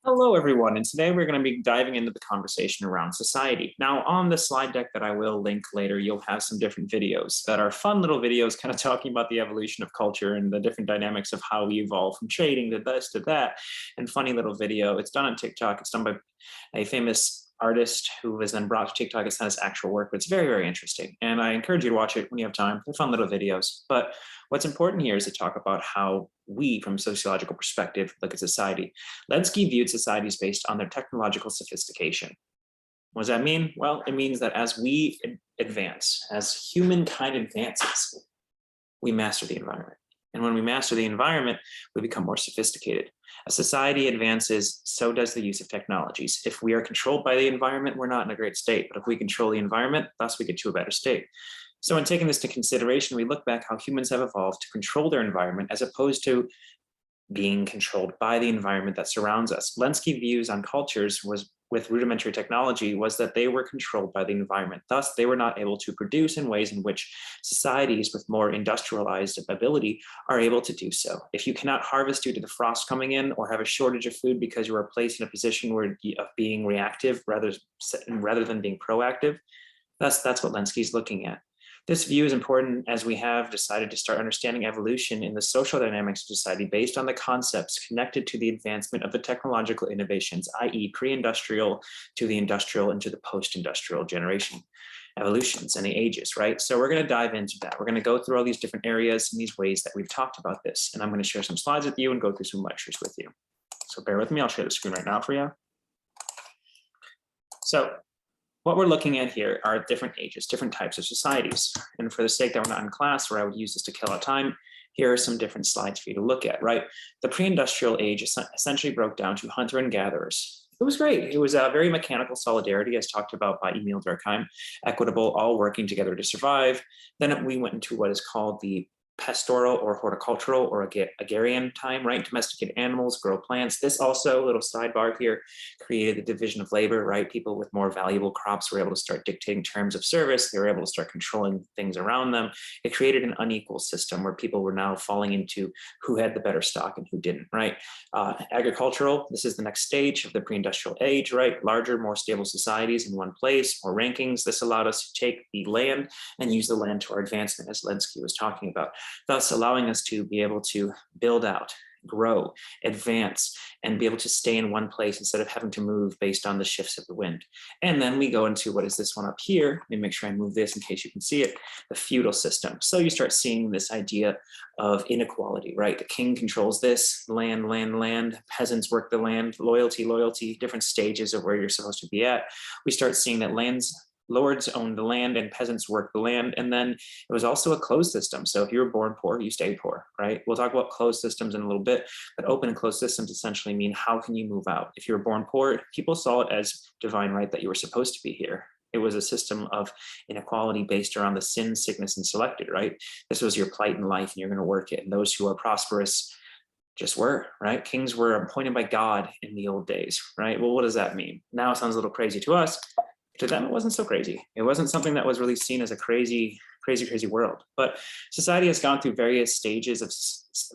Hello, everyone, and today we're going to be diving into the conversation around society. Now, on the slide deck that I will link later, you'll have some different videos that are fun little videos kind of talking about the evolution of culture and the different dynamics of how we evolve from trading to this to that, and funny little video. It's done on TikTok. It's done by a famous artist who was then brought to TikTok. It's not his actual work, but it's very, very interesting. And I encourage you to watch it when you have time. They're fun little videos. But what's important here is to talk about how we, from a sociological perspective, look at society. Lenski viewed societies based on their technological sophistication. What does that mean? Well, it means that as we advance, as humankind advances, we master the environment. And when we master the environment, we become more sophisticated. As society advances, so does the use of technologies. If we are controlled by the environment, we're not in a great state. But if we control the environment, thus we get to a better state. So in taking this into consideration, we look back how humans have evolved to control their environment as opposed to being controlled by the environment that surrounds us. Lenski's views on cultures with rudimentary technology was that they were controlled by the environment. Thus, they were not able to produce in ways in which societies with more industrialized ability are able to do so. If you cannot harvest due to the frost coming in or have a shortage of food because you are placed in a position of being reactive rather than being proactive, that's what Lenski's looking at. This view is important as we have decided to start understanding evolution in the social dynamics of society based on the concepts connected to the advancement of the technological innovations, i.e. pre-industrial to the industrial and to the post-industrial generation evolutions and the ages, right? So we're going to dive into that. We're going to go through all these different areas and these ways that we've talked about this. And I'm going to share some slides with you and go through some lectures with you. So bear with me. I'll share the screen right now for you. So what we're looking at here are different ages, different types of societies. And for the sake that we're not in class where I would use this to kill our time, here are some different slides for you to look at, right? The pre-industrial age essentially broke down to hunter and gatherers. It was great. It was a very mechanical solidarity as talked about by Emil Durkheim, equitable, all working together to survive. Then we went into what is called the pastoral or horticultural or agrarian time, right? Domesticated animals, grow plants. This also, a little sidebar here, created the division of labor, right? People with more valuable crops were able to start dictating terms of service. They were able to start controlling things around them. It created an unequal system where people were now falling into who had the better stock and who didn't, right? Agricultural, this is the next stage of the pre-industrial age, right? Larger, more stable societies in one place, more rankings. This allowed us to take the land and use the land to our advancement, as Lenski was talking about, thus allowing us to be able to build out, grow, advance, and be able to stay in one place instead of having to move based on the shifts of the wind. And then we go into what is this one up here. Let me make sure I move this in case you can see it, the feudal system. So you start seeing this idea of inequality, right? The king controls this, land, peasants work the land, loyalty, different stages of where you're supposed to be at. We start seeing that lords owned the land and peasants worked the land. And then it was also a closed system. So if you were born poor, you stayed poor, right? We'll talk about closed systems in a little bit, but open and closed systems essentially mean how can you move out? If you were born poor, people saw it as divine right that you were supposed to be here. It was a system of inequality based around the sin, sickness, and selected, right? This was your plight in life and you're going to work it. And those who are prosperous just were, right? Kings were appointed by God in the old days, right? Well, what does that mean? Now it sounds a little crazy to us. To them, it wasn't so crazy. It wasn't something that was really seen as a crazy world. But society has gone through various stages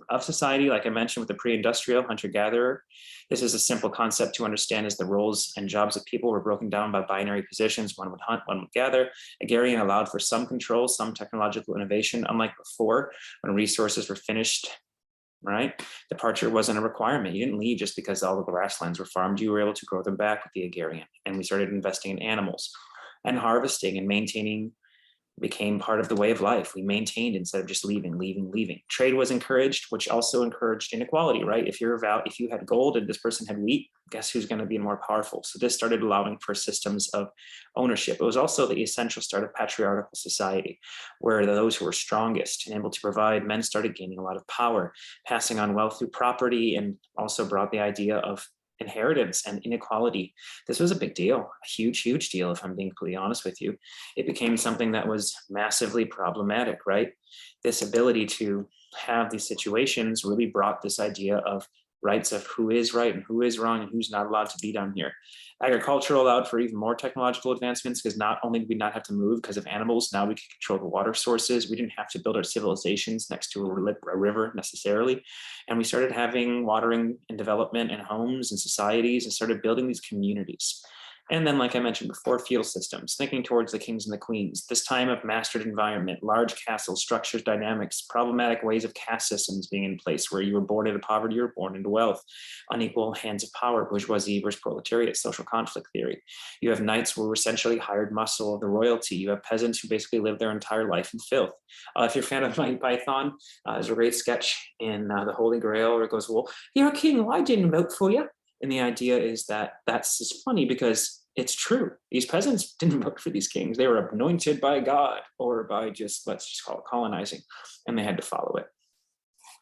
of society, like I mentioned with the pre-industrial hunter-gatherer. This is a simple concept to understand as the roles and jobs of people were broken down by binary positions. One would hunt, one would gather. Agrarian allowed for some control, some technological innovation, unlike before when resources were finished, right? Departure wasn't a requirement. You didn't leave just because all the grasslands were farmed. You were able to grow them back with the agrarian. And we started investing in animals, and harvesting and maintaining became part of the way of life. We maintained instead of just leaving. Trade was encouraged, which also encouraged inequality, right? If you had gold and this person had wheat, guess who's going to be more powerful? So this started allowing for systems of ownership. It was also the essential start of patriarchal society, where those who were strongest and able to provide, men started gaining a lot of power, passing on wealth through property, and also brought the idea of inheritance and inequality. This was a big deal, a huge deal, if I'm being completely honest with you. It became something that was massively problematic, right? This ability to have these situations really brought this idea of rights of who is right and who is wrong and who's not allowed to be down here. Agriculture allowed for even more technological advancements because not only did we not have to move because of animals, now we could control the water sources. We didn't have to build our civilizations next to a river necessarily. And we started having watering and development in homes and societies and started building these communities. And then, like I mentioned before, feudal systems, thinking towards the kings and the queens, this time of mastered environment, large castles, structures, dynamics, problematic ways of caste systems being in place, where you were born into poverty, you were born into wealth, unequal hands of power, bourgeoisie versus proletariat, social conflict theory. You have knights who were essentially hired muscle of the royalty. You have peasants who basically live their entire life in filth. If you're a fan of Monty Python, there's a great sketch in The Holy Grail where it goes, well, you're a king, I didn't vote for you. And the idea is that that's just funny because it's true. These peasants didn't vote for these kings. They were anointed by God or by just, let's just call it colonizing, and they had to follow it.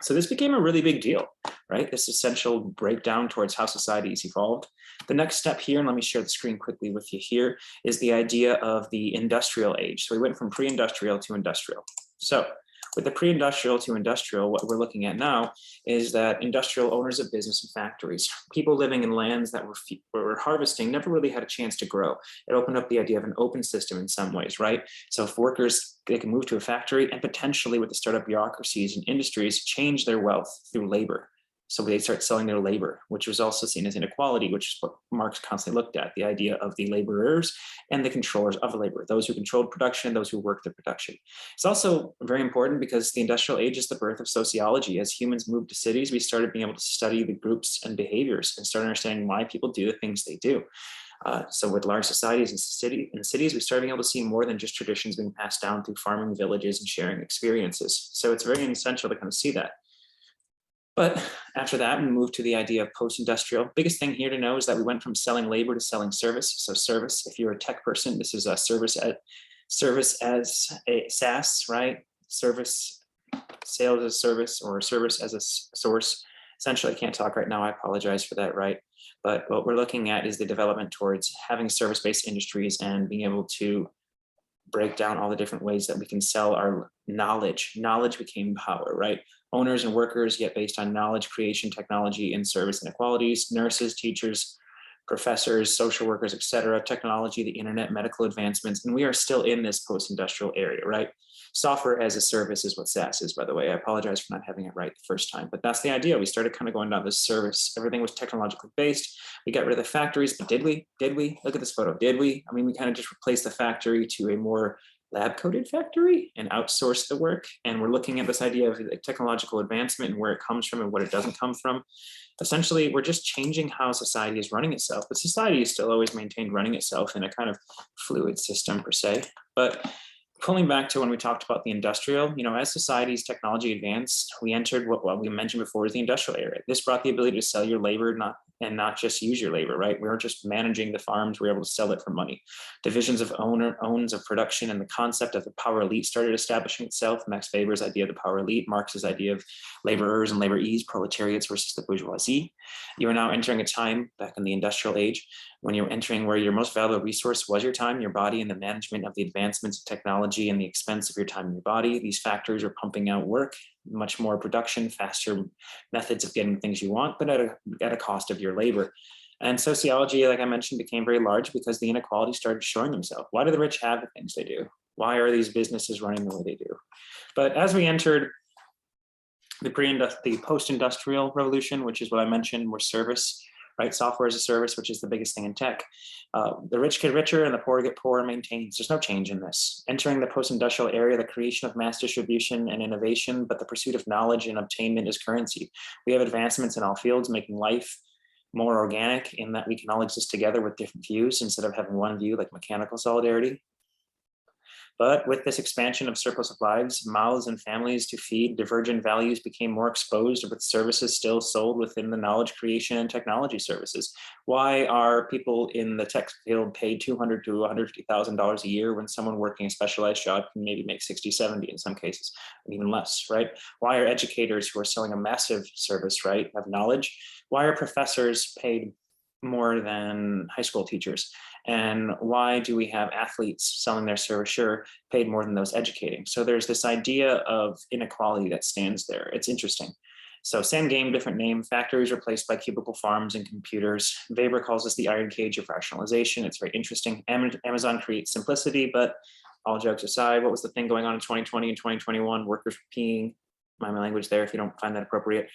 So this became a really big deal, right? This essential breakdown towards how societies evolved. The next step here, and let me share the screen quickly with you here, is the idea of the industrial age. So we went from pre-industrial to industrial. So with the pre-industrial to industrial, what we're looking at now is that industrial owners of business and factories, people living in lands that were harvesting, never really had a chance to grow. It opened up the idea of an open system in some ways, right? So if workers, they can move to a factory and potentially with the startup bureaucracies and industries, change their wealth through labor. So they start selling their labor, which was also seen as inequality, which is what Marx constantly looked at, the idea of the laborers and the controllers of the labor, those who controlled production, those who worked the production. It's also very important because the industrial age is the birth of sociology. As humans moved to cities, we started being able to study the groups and behaviors and start understanding why people do the things they do. So with large societies and cities, we started being able to see more than just traditions being passed down through farming villages and sharing experiences. So it's very essential to kind of see that. But after that, we moved to the idea of post-industrial. Biggest thing here to know is that we went from selling labor to selling service. So service, if you're a tech person, this is a service as a SaaS, right? Service, sales as service, or service as a source. Essentially, I can't talk right now. I apologize for that, right? But what we're looking at is the development towards having service-based industries and being able to break down all the different ways that we can sell our knowledge. Knowledge became power, right? Owners and workers get based on knowledge creation, technology, and service inequalities. Nurses, teachers, professors, social workers, etc. Technology, the internet, medical advancements, and we are still in this post-industrial area, right? Software as a service is what SaaS is, by the way. I apologize for not having it right the first time, but that's the idea. We started kind of going down this service. Everything was technologically based. We got rid of the factories, but did we? Did we? Look at this photo. Did we? I mean, we kind of just replaced the factory to a more lab-coated factory and outsourced the work. And we're looking at this idea of like technological advancement and where it comes from and what it doesn't come from. Essentially, we're just changing how society is running itself, but society is still always maintained running itself in a kind of fluid system per se. But pulling back to when we talked about the industrial, as society's technology advanced, we entered what we mentioned before is the industrial era. This brought the ability to sell your labor, not just use your labor, right? We weren't just managing the farms, we were able to sell it for money. Divisions of owns of production and the concept of the power elite started establishing itself. Max Weber's idea of the power elite, Marx's idea of laborers and laborees, proletariats versus the bourgeoisie. You are now entering a time back in the industrial age when you're entering where your most valuable resource was your time, your body, and the management of the advancements of technology and the expense of your time and your body. These factories are pumping out work, much more production, faster methods of getting things you want, but at a cost of your labor. And sociology, like I mentioned, became very large because the inequality started showing themselves. Why do the rich have the things they do? Why are these businesses running the way they do? But as we entered the post-industrial revolution, which is what I mentioned, more service, right? Software as a service, which is the biggest thing in tech. The rich get richer and the poor get poorer maintains. There's no change in this. Entering the post-industrial era, the creation of mass distribution and innovation, but the pursuit of knowledge and obtainment is currency. We have advancements in all fields, making life more organic in that we can all exist together with different views instead of having one view like mechanical solidarity. But with this expansion of surplus of lives, mouths and families to feed, divergent values became more exposed with services still sold within the knowledge creation and technology services. Why are people in the tech field paid $200,000 to $150,000 a year when someone working a specialized job can maybe make 60, 70 in some cases, even less, right? Why are educators who are selling a massive service, right, have knowledge? Why are professors paid more than high school teachers? And why do we have athletes selling their service sure paid more than those educating? So there's this idea of inequality that stands there. It's interesting. So same game, different name, factories replaced by cubicle farms and computers. Weber calls this the iron cage of rationalization. It's very interesting. Amazon creates simplicity, but all jokes aside, what was the thing going on in 2020 and 2021? Workers were peeing, mind my language there if you don't find that appropriate,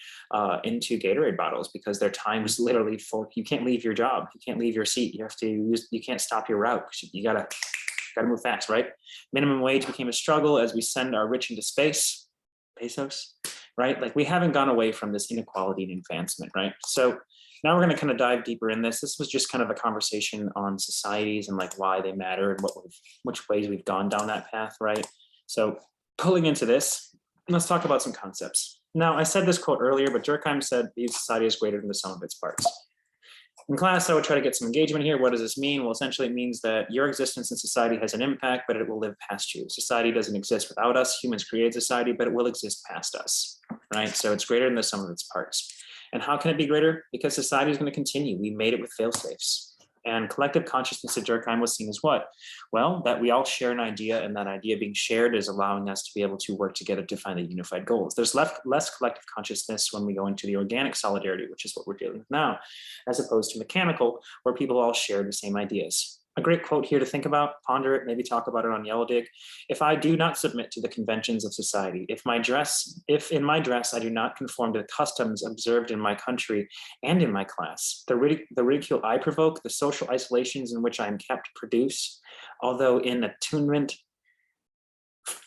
into Gatorade bottles because their time was literally full. You can't leave your job. You can't leave your seat. You have to use, you can't stop your route. You gotta move fast, right? Minimum wage became a struggle as we send our rich into space, pesos, right? Like we haven't gone away from this inequality and advancement, right? So now we're going to kind of dive deeper in this. This was just kind of a conversation on societies and like why they matter and which ways we've gone down that path, right? So pulling into this, let's talk about some concepts. Now, I said this quote earlier, but Durkheim said the society is greater than the sum of its parts. In class, I would try to get some engagement here. What does this mean? Well, essentially it means that your existence in society has an impact, but it will live past you. Society doesn't exist without us. Humans create society, but it will exist past us, right? So it's greater than the sum of its parts. And how can it be greater? Because society is going to continue. We made it with fail-safes. And collective consciousness at Durkheim was seen as what? Well, that we all share an idea, and that idea being shared is allowing us to be able to work together to find the unified goals. There's less collective consciousness when we go into the organic solidarity, which is what we're dealing with now, as opposed to mechanical, where people all share the same ideas. A great quote here to think about, ponder it, maybe talk about it on Yellow Dig. If I do not submit to the conventions of society, if in my dress I do not conform to the customs observed in my country and in my class, the ridicule I provoke, the social isolations in which I am kept produce, although in attunement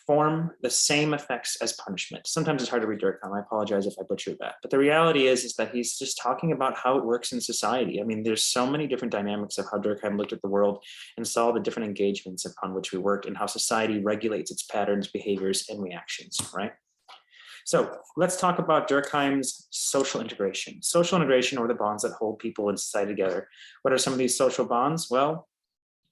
form the same effects as punishment. Sometimes it's hard to read Durkheim. I apologize if I butchered that. But the reality is that he's just talking about how it works in society. I mean, there's so many different dynamics of how Durkheim looked at the world and saw the different engagements upon which we worked and how society regulates its patterns, behaviors, and reactions, right? So let's talk about Durkheim's social integration. Social integration, or the bonds that hold people in society together. What are some of these social bonds? Well,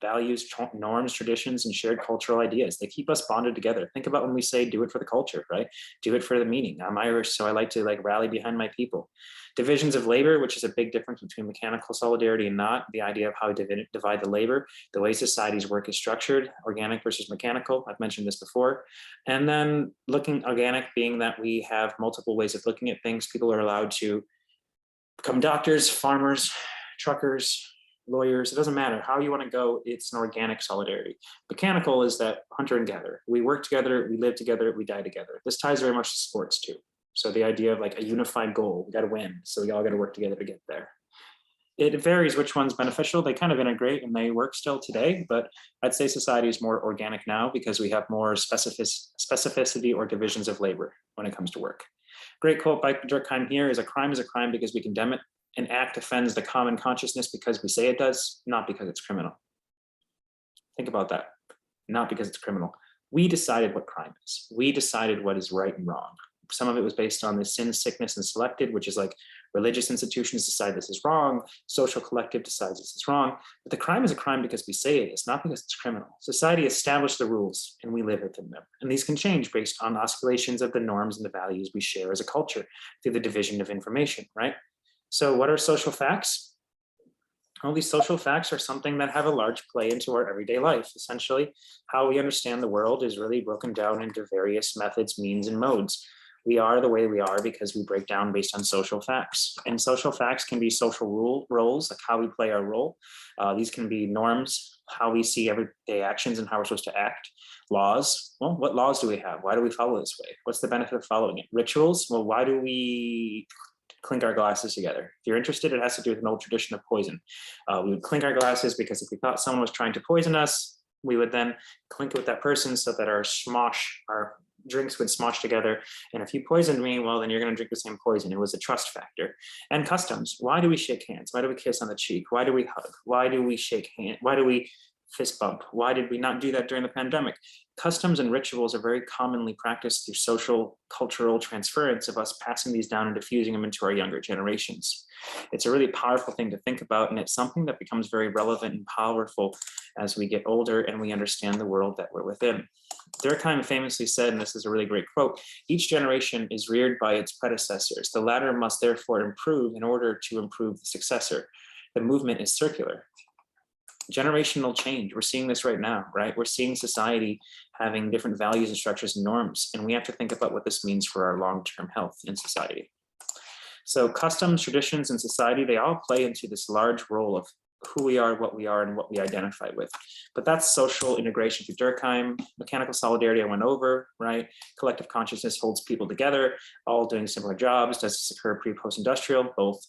values, norms, traditions, and shared cultural ideas. They keep us bonded together. Think about when we say, do it for the culture, right? Do it for the meaning. I'm Irish, so I like to like rally behind my people. Divisions of labor, which is a big difference between mechanical solidarity and not. The idea of how we divide the labor, the way society's work is structured, organic versus mechanical. I've mentioned this before. And then looking organic being that we have multiple ways of looking at things. People are allowed to become doctors, farmers, truckers, lawyers, it doesn't matter how you want to go, it's an organic solidarity. Mechanical is that hunter and gatherer. We work together, we live together, we die together. This ties very much to sports too. So the idea of like a unified goal, we got to win, so we all got to work together to get there. It varies which one's beneficial. They kind of integrate and they work still today, but I'd say society is more organic now because we have more specificity or divisions of labor when it comes to work. Great quote by Durkheim here is a crime because we condemn it. An act offends the common consciousness because we say it does, not because it's criminal. Think about that. Not because it's criminal. We decided what crime is. We decided what is right and wrong. Some of it was based on the sin, sickness, and selected, which is like religious institutions decide this is wrong, social collective decides this is wrong. But the crime is a crime because we say it is, not because it's criminal. Society established the rules and we live within them. And these can change based on oscillations of the norms and the values we share as a culture through the division of information, right? So what are social facts? Well, these social facts are something that have a large play into our everyday life. Essentially, how we understand the world is really broken down into various methods, means, and modes. We are the way we are because we break down based on social facts. And social facts can be social roles, like how we play our role. These can be norms, how we see everyday actions and how we're supposed to act. Laws, well, what laws do we have? Why do we follow this way? What's the benefit of following it? Rituals, well, why do we clink our glasses together? If you're interested, it has to do with an old tradition of poison. We would clink our glasses because if we thought someone was trying to poison us, we would then clink it with that person so that our drinks would smosh together. And if you poisoned me, well, then you're going to drink the same poison. It was a trust factor. And customs. Why do we shake hands? Why do we kiss on the cheek? Why do we hug? Why do we shake hands? Why do we fist bump? Why did we not do that during the pandemic? Customs and rituals are very commonly practiced through social, cultural transference of us passing these down and diffusing them into our younger generations. It's a really powerful thing to think about, and it's something that becomes very relevant and powerful as we get older and we understand the world that we're within. Durkheim famously said, and this is a really great quote, each generation is reared by its predecessors. The latter must therefore improve in order to improve the successor. The movement is circular. Generational change, we're seeing this right now, right? We're seeing society having different values and structures and norms, and we have to think about what this means for our long-term health in society. So customs, traditions, and society, they all play into this large role of who we are, and what we identify with. But that's social integration through Durkheim. Mechanical solidarity I went over, right? Collective consciousness holds people together, all doing similar jobs. Does this occur pre, post-industrial? Both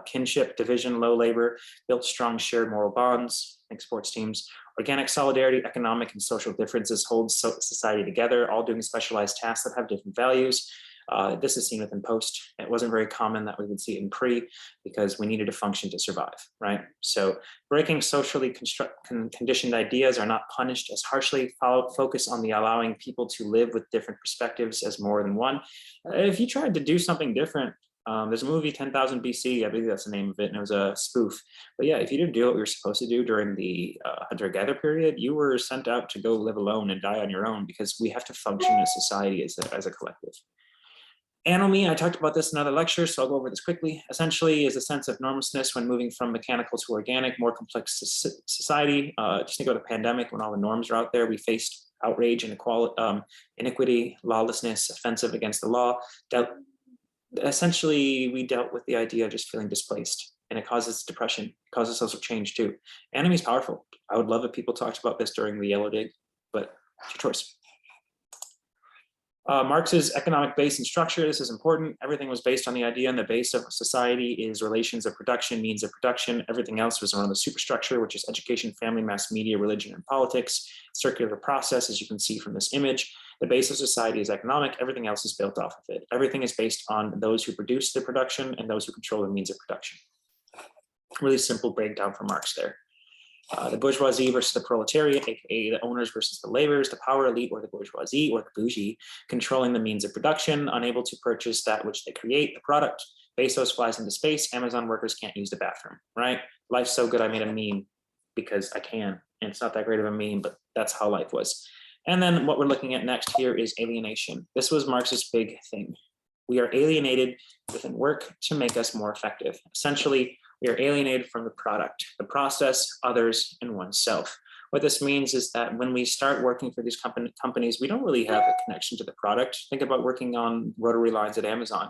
kinship, division, low labor, built strong shared moral bonds, like sports teams. Organic solidarity, economic and social differences hold society together, all doing specialized tasks that have different values. This is seen within post. It wasn't very common that we would see it in pre because we needed to function to survive, right? So breaking socially conditioned ideas are not punished as harshly, focus on the allowing people to live with different perspectives as more than one. If you tried to do something different, there's a movie 10,000 BC, I believe that's the name of it, and it was a spoof. But yeah, if you didn't do what you were supposed to do during the hunter-gatherer period, you were sent out to go live alone and die on your own because we have to function as society as a collective. Anomy, I talked about this in another lecture, so I'll go over this quickly. Essentially is a sense of normlessness when moving from mechanical to organic, more complex society. Just think about the pandemic when all the norms are out there. We faced outrage, iniquity, lawlessness, offensive against the law. Essentially, we dealt with the idea of just feeling displaced, and it causes depression, it causes social change too. Anomy is powerful. I would love if people talked about this during the Yellow Dig, but it's your choice. Marx's economic base and structure, this is important. Everything was based on the idea, and the base of society is relations of production, means of production. Everything else was around the superstructure, which is education, family, mass media, religion, and politics. Circular process, as you can see from this image. The base of society is economic. Everything else is built off of it. Everything is based on those who produce the production and those who control the means of production. Really simple breakdown from Marx there. The bourgeoisie versus the proletariat, aka the owners versus the laborers, the power elite or the bourgeoisie or the bougie, controlling the means of production, unable to purchase that which they create, the product. Bezos flies into space, Amazon workers can't use the bathroom, right? Life's so good I made a meme because I can, and it's not that great of a meme, but that's how life was. And then what we're looking at next here is alienation. This was Marx's big thing. We are alienated within work to make us more effective. Essentially, we are alienated from the product, the process, others, and oneself. What this means is that when we start working for these companies, we don't really have a connection to the product. Think about working on rotary lines at Amazon.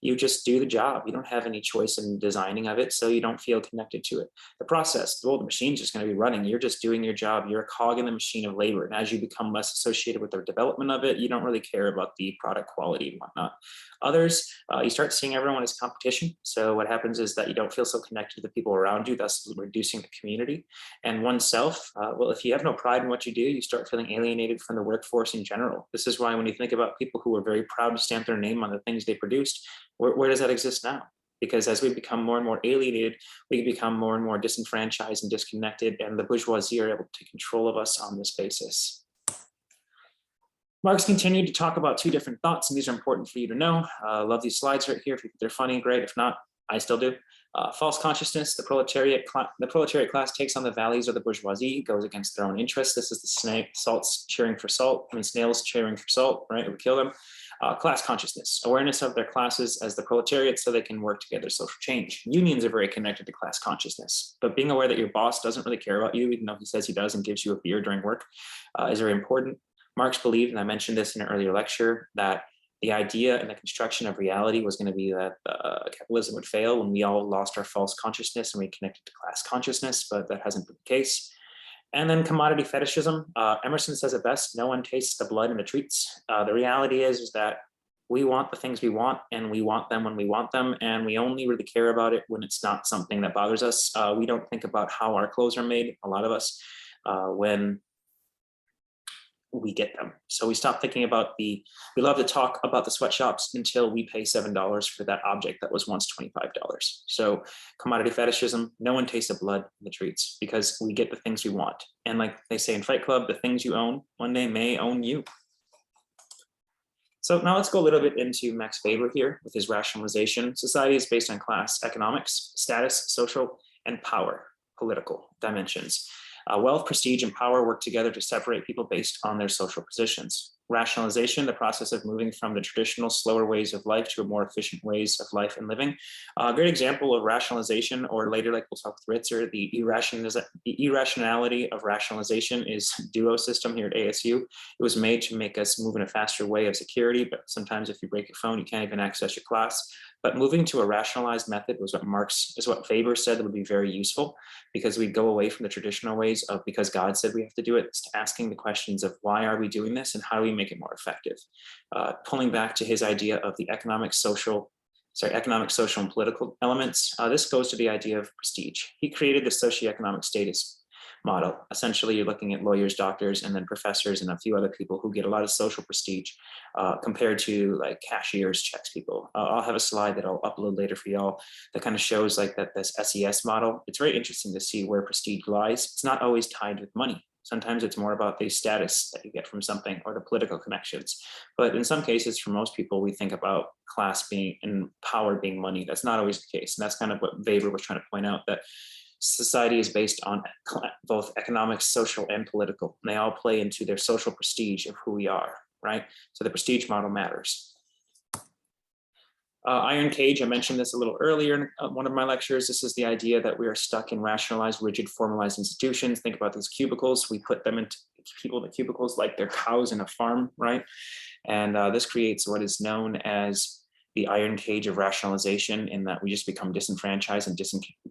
You just do the job. You don't have any choice in designing of it, so you don't feel connected to it. The process, well, the machine's just going to be running. You're just doing your job. You're a cog in the machine of labor. And as you become less associated with the development of it, you don't really care about the product quality and whatnot. Others, you start seeing everyone as competition. So what happens is that you don't feel so connected to the people around you, thus reducing the community. And oneself, well, if you have no pride in what you do, you start feeling alienated from the workforce in general. This is why when you think about people who are very proud to stamp their name on the things they produced, where does that exist now? Because as we become more and more alienated, we become more and more disenfranchised and disconnected, and the bourgeoisie are able to take control of us on this basis. Marx continued to talk about two different thoughts, and these are important for you to know. Love these slides right here. If you think they're funny, great. If not, I still do. False consciousness, the proletariat class takes on the values of the bourgeoisie, goes against their own interests. This is the snails cheering for salt, right? It would kill them. Class consciousness, awareness of their classes as the proletariat so they can work together, social change. Unions are very connected to class consciousness, but being aware that your boss doesn't really care about you, even though he says he does and gives you a beer during work, is very important. Marx believed, and I mentioned this in an earlier lecture, that the idea and the construction of reality was going to be that capitalism would fail when we all lost our false consciousness and we connected to class consciousness, but that hasn't been the case. And then commodity fetishism. Emerson says it best, no one tastes the blood in the treats. The reality is that we want the things we want, and we want them when we want them, and we only really care about it when it's not something that bothers us. We don't think about how our clothes are made, a lot of us, when we get them. So we stop thinking about we love to talk about the sweatshops until we pay $7 for that object that was once $25. So commodity fetishism, no one tastes the blood in the treats because we get the things we want. And like they say in Fight Club, the things you own one day may own you. So now let's go a little bit into Max Weber here with his rationalization. Society is based on class, economics, status, social, and power, political dimensions. Wealth, prestige, and power work together to separate people based on their social positions. Rationalization, the process of moving from the traditional slower ways of life to a more efficient ways of life and living. A great example of rationalization, or later, like we'll talk with Ritzer, the irrationality of rationalization is duo system here at ASU. It was made to make us move in a faster way of security, but sometimes if you break your phone, you can't even access your class. But moving to a rationalized method was what Weber said would be very useful, because we go away from the traditional ways of because God said we have to do it, to asking the questions of why are we doing this and how do we make it more effective? Pulling back to his idea of the economic, social, and political elements, this goes to the idea of prestige. He created the socioeconomic status model. Essentially, you're looking at lawyers, doctors, and then professors and a few other people who get a lot of social prestige compared to like cashiers, checks people. I'll have a slide that I'll upload later for y'all that kind of shows like that this SES model. It's very interesting to see where prestige lies. It's not always tied with money. Sometimes it's more about the status that you get from something or the political connections. But in some cases, for most people, we think about class being and power being money. That's not always the case. And that's kind of what Weber was trying to point out, that society is based on both economic, social, and political. And they all play into their social prestige of who we are, right? So the prestige model matters. Iron cage, I mentioned this a little earlier in one of my lectures. This is the idea that we are stuck in rationalized, rigid, formalized institutions. Think about these cubicles. We put them into people in the cubicles like they're cows in a farm, right? And this creates what is known as the iron cage of rationalization, in that we just become disenfranchised and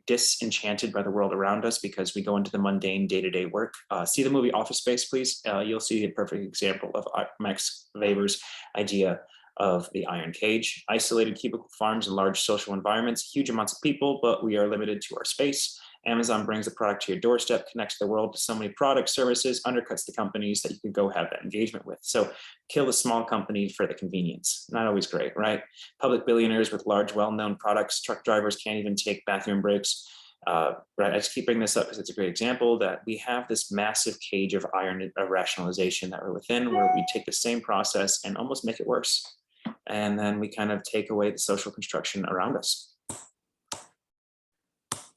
disenchanted by the world around us because we go into the mundane day-to-day work. See the movie Office Space, please. You'll see a perfect example of Max Weber's idea of the iron cage. Isolated cubicle farms and large social environments, huge amounts of people, but we are limited to our space. Amazon brings the product to your doorstep, connects the world to so many products, services, undercuts the companies that you could go have that engagement with. So kill the small company for the convenience. Not always great, right? Public billionaires with large, well-known products. Truck drivers can't even take bathroom breaks. Right, I just keep bringing this up because it's a great example that we have this massive cage of iron of rationalization that we're within, where we take the same process and almost make it worse. And then we kind of take away the social construction around us.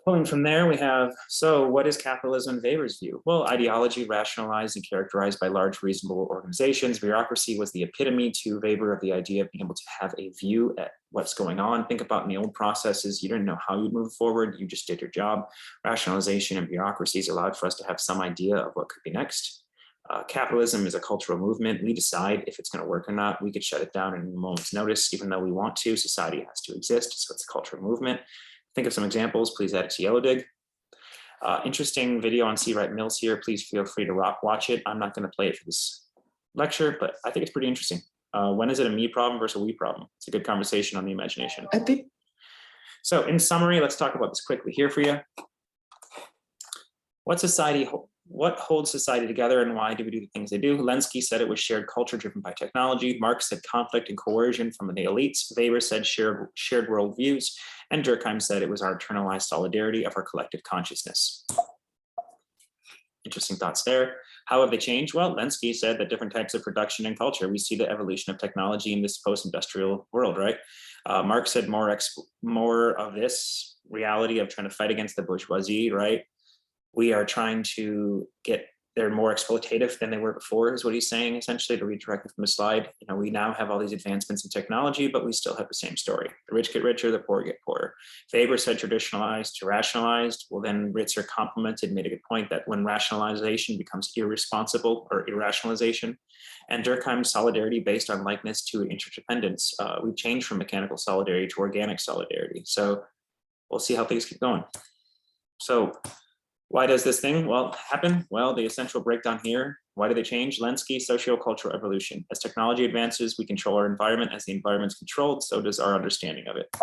Pulling from there, we have, so what is capitalism in Weber's view? Well, ideology rationalized and characterized by large, reasonable organizations. Bureaucracy was the epitome to Weber of the idea of being able to have a view at what's going on. Think about in the old processes, you didn't know how you'd move forward, you just did your job. Rationalization and bureaucracies allowed for us to have some idea of what could be next. Capitalism is a cultural movement. We decide if it's going to work or not. We could shut it down in a moment's notice, even though we want to. Society has to exist, so it's a cultural movement. Think of some examples. Please add it to Yellow Dig. Interesting video on C. Wright Mills here. Please feel free to watch it. I'm not going to play it for this lecture, but I think it's pretty interesting. When is it a me problem versus a we problem? It's a good conversation on the imagination. I think. So in summary, let's talk about this quickly here for you. What holds society together and why do we do the things they do? Lenski said it was shared culture driven by technology. Marx said conflict and coercion from the elites. Weber said shared worldviews. And Durkheim said it was our internalized solidarity of our collective consciousness. Interesting thoughts there. How have they changed? Well, Lenski said that different types of production and culture, we see the evolution of technology in this post-industrial world, right? Marx said more of this reality of trying to fight against the bourgeoisie, right? We are trying to they're more exploitative than they were before, is what he's saying, essentially, to read directly from the slide. You know, we now have all these advancements in technology, but we still have the same story. The rich get richer, the poor get poorer. Weber said traditionalized to rationalized. Well, then Ritzer complimented, made a good point that when rationalization becomes irresponsible or irrationalization, and Durkheim's solidarity based on likeness to interdependence, we change from mechanical solidarity to organic solidarity. So we'll see how things keep going. So why does this thing happen? Well, the essential breakdown here. Why do they change? Lenski, sociocultural evolution. As technology advances, we control our environment. As the environment's controlled, so does our understanding of it.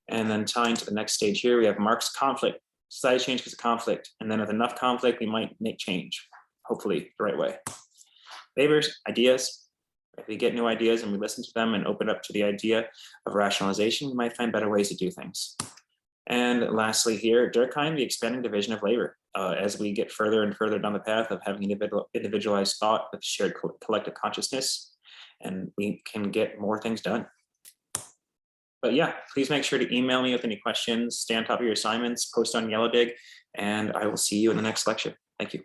And then tying to the next stage here, we have Marx, conflict. Society change because of conflict. And then with enough conflict, we might make change, hopefully the right way. Weber's ideas. If we get new ideas and we listen to them and open up to the idea of rationalization, we might find better ways to do things. And lastly here, Durkheim, the expanding division of labor. As we get further and further down the path of having individualized thought with shared collective consciousness, and we can get more things done. But yeah, please make sure to email me with any questions, stay on top of your assignments, post on Yellow Dig, and I will see you in the next lecture. Thank you.